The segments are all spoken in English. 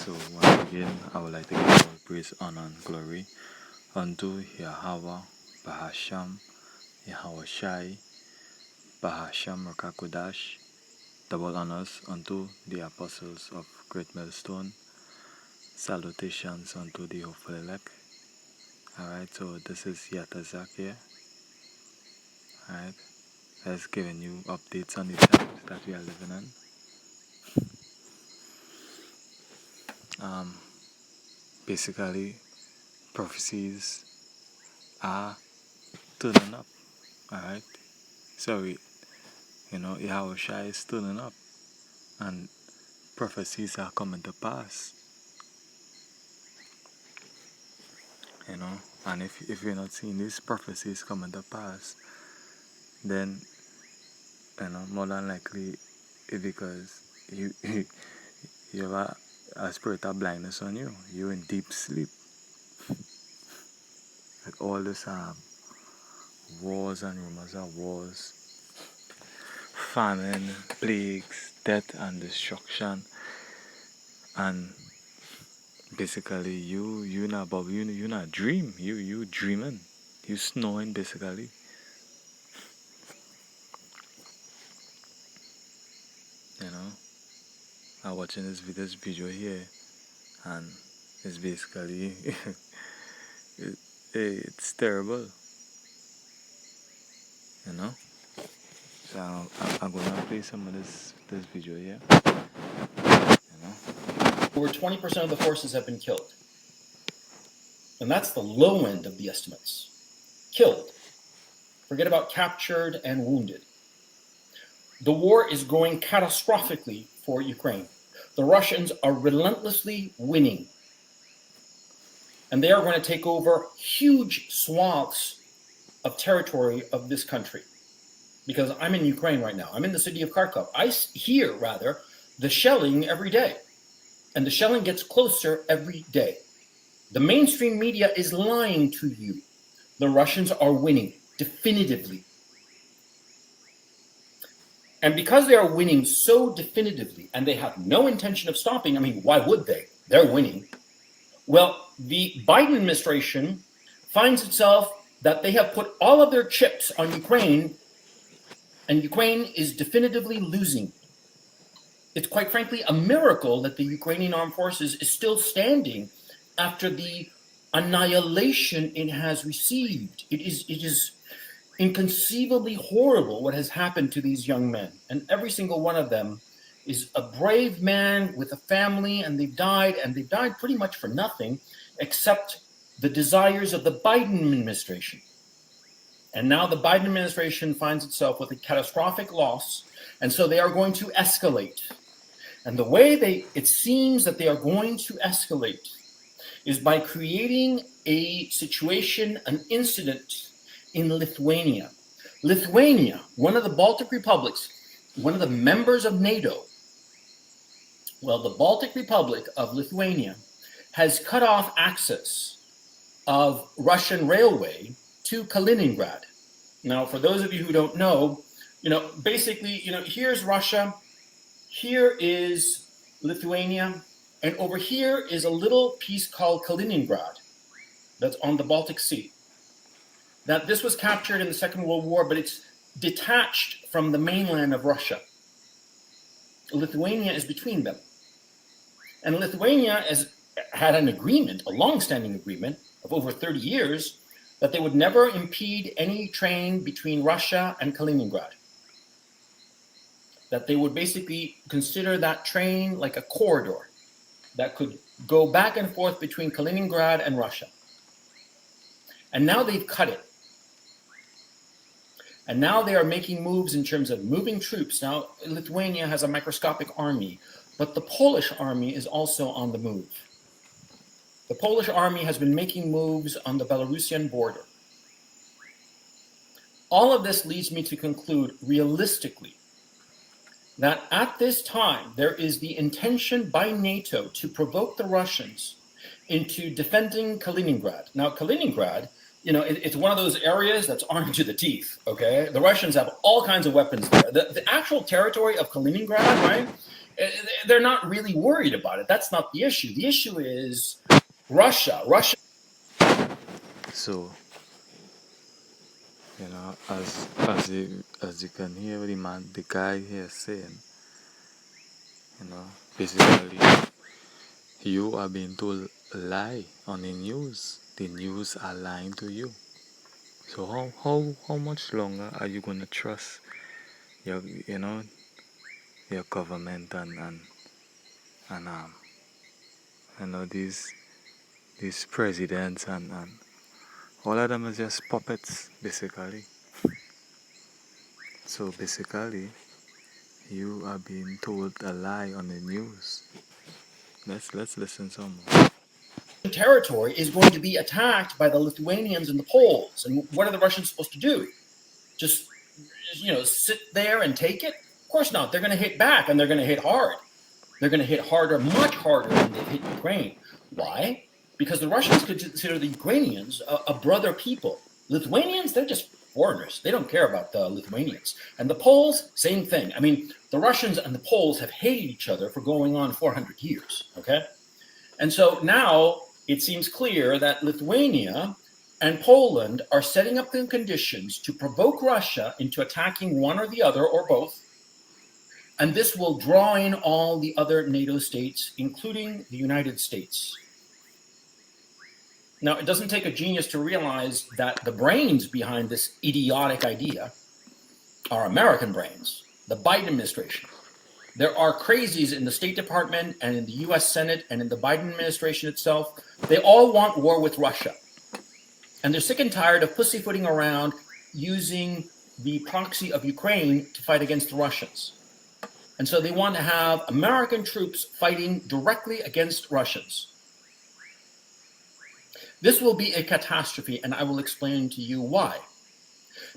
So once again, I would like to give all praise, honor, and glory unto Yahweh, Bahasham, Yahweh Shai, Bahasham Rakakodash. Double honors unto the apostles of Great Millstone. Salutations unto the hopeful elect. Alright, so this is Yatazak here. Alright, that's giving you updates on the times that we are living in. Basically, prophecies are turning up. Alright, so Yahweh Shai is turning up, and prophecies are coming to pass. And if you're not seeing these prophecies coming to pass, then more than likely it's because you have a spirit of blindness on you. You're in deep sleep. With all this wars and rumors of wars, famine, plagues, death and destruction, and basically you not dream. You dreaming. You snoring basically. I'm watching this video here, and it's basically it's terrible. So I'm gonna play some of this video here. Over 20% of the forces have been killed. And that's the low end of the estimates. Killed. Forget about captured and wounded. The war is going catastrophically for Ukraine. The Russians are relentlessly winning. And they are going to take over huge swaths of territory of this country. Because I'm in Ukraine right now. I'm in the city of Kharkov. I hear, rather, the shelling every day. And the shelling gets closer every day. The mainstream media is lying to you. The Russians are winning, definitively. And because they are winning so definitively, and they have no intention of stopping, I mean, why would they? They're winning. Well, the Biden administration finds itself that they have put all of their chips on Ukraine, and Ukraine is definitively losing. It's quite frankly a miracle that the Ukrainian armed forces is still standing after the annihilation it has received. It is inconceivably horrible what has happened to these young men. And every single one of them is a brave man with a family, and they've died pretty much for nothing except the desires of the Biden administration. And now the Biden administration finds itself with a catastrophic loss, and so they are going to escalate. And the way it seems that they are going to escalate is by creating a situation, an incident in Lithuania. Lithuania, one of the Baltic republics, one of the members of NATO. Well, the Baltic Republic of Lithuania has cut off access of Russian railway to Kaliningrad. Now, for those of you who don't know, basically, here's Russia, here is Lithuania, and over here is a little piece called Kaliningrad that's on the Baltic Sea. Now, this was captured in the Second World War, but it's detached from the mainland of Russia. Lithuania is between them. And Lithuania has had an agreement, a long-standing agreement of over 30 years, that they would never impede any train between Russia and Kaliningrad. That they would basically consider that train like a corridor that could go back and forth between Kaliningrad and Russia. And now they've cut it. And now they are making moves in terms of moving troops. Now, Lithuania has a microscopic army, but the Polish army is also on the move. The Polish army has been making moves on the Belarusian border. All of this leads me to conclude realistically that at this time, there is the intention by NATO to provoke the Russians into defending Kaliningrad. Now, Kaliningrad, it's one of those areas that's armed to the teeth, okay? The Russians have all kinds of weapons there. The actual territory of Kaliningrad, right? They're not really worried about it. That's not the issue. The issue is Russia. Russia. So, as you can hear the guy here saying, basically you are being told a lie on the news. The news are lying to you. So how much longer are you gonna trust your your government and these presidents and all of them is just puppets basically. So basically you are being told a lie on the news. Let's listen some more. Territory is going to be attacked by the Lithuanians and the Poles. And what are the Russians supposed to do? Just, sit there and take it? Of course not. They're going to hit back, and they're going to hit hard. They're going to hit harder, much harder than they hit Ukraine. Why? Because the Russians consider the Ukrainians a brother people. Lithuanians, they're just foreigners. They don't care about the Lithuanians. And the Poles, same thing. I mean, the Russians and the Poles have hated each other for going on 400 years, okay? And so now it seems clear that Lithuania and Poland are setting up the conditions to provoke Russia into attacking one or the other or both. And this will draw in all the other NATO states, including the United States. Now, it doesn't take a genius to realize that the brains behind this idiotic idea are American brains, the Biden administration. There are crazies in the State Department and in the US Senate and in the Biden administration itself. They all want war with Russia. And they're sick and tired of pussyfooting around using the proxy of Ukraine to fight against the Russians. And so they want to have American troops fighting directly against Russians. This will be a catastrophe, and I will explain to you why.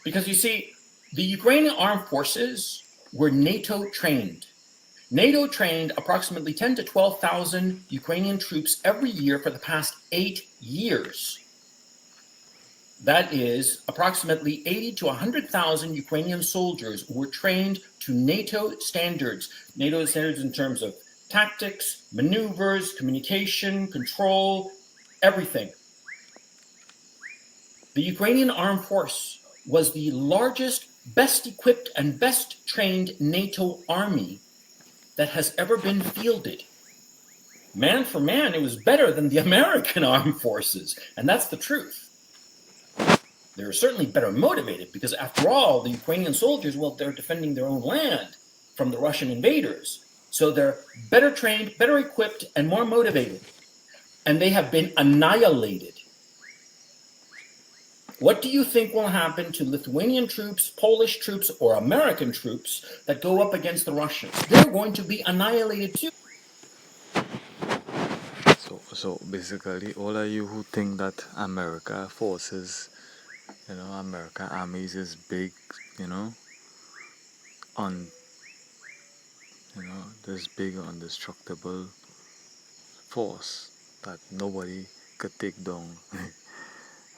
Because you see, the Ukrainian armed forces were NATO trained. NATO trained approximately 10 to 12,000 Ukrainian troops every year for the past 8 years. That is approximately 80 to 100,000 Ukrainian soldiers were trained to NATO standards in terms of tactics, maneuvers, communication, control, everything. The Ukrainian armed force was the largest, best equipped, and best trained NATO army that has ever been fielded. Man for man, it was better than the American armed forces, and that's the truth. They're certainly better motivated because, after all, the Ukrainian soldiers, well, they're defending their own land from the Russian invaders. So they're better trained, better equipped, and more motivated. And they have been annihilated. What do you think will happen to Lithuanian troops, Polish troops, or American troops that go up against the Russians? They're going to be annihilated too. So basically, all of you who think that America forces, America armies is big, on, this big indestructible force that nobody could take down.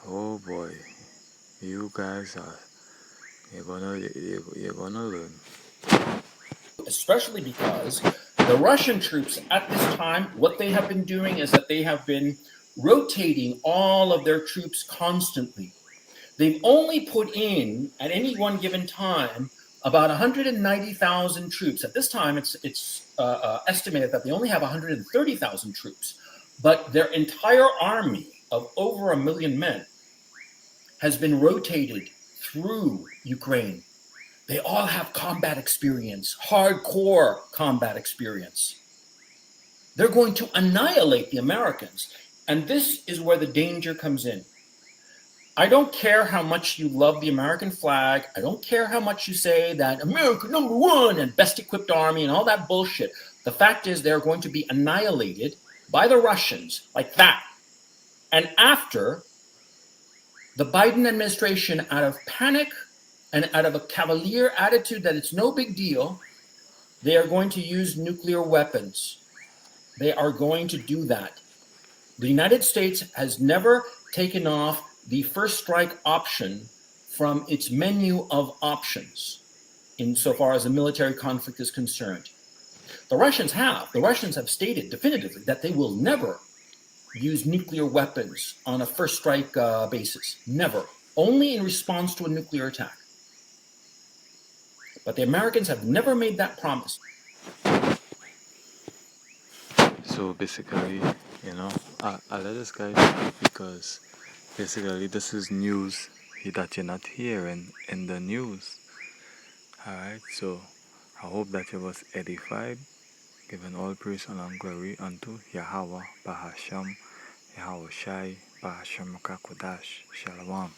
Oh boy, you guys you're gonna learn. Especially because the Russian troops at this time, what they have been doing is that they have been rotating all of their troops constantly. They've only put in, at any one given time, about 190,000 troops. At this time, it's estimated that they only have 130,000 troops. But their entire army of over 1 million men has been rotated through Ukraine. They all have combat experience, hardcore combat experience. They're going to annihilate the Americans. And this is where the danger comes in. I don't care how much you love the American flag. I don't care how much you say that America #1 and best equipped army and all that bullshit. The fact is they're going to be annihilated by the Russians like that. And after, the Biden administration, out of panic and out of a cavalier attitude that it's no big deal, they are going to use nuclear weapons. They are going to do that. The United States has never taken off the first strike option from its menu of options insofar as a military conflict is concerned. The Russians have stated definitively that they will never use nuclear weapons on a first strike basis. Never. Only in response to a nuclear attack. But the Americans have never made that promise. So basically, I let this guy speak because basically this is news that you're not hearing in the news. Alright, so I hope that you was edified, giving all praise and glory unto Yahweh, Bahasham, Yahweh Shai, Bahasham Makakodash, Shalom.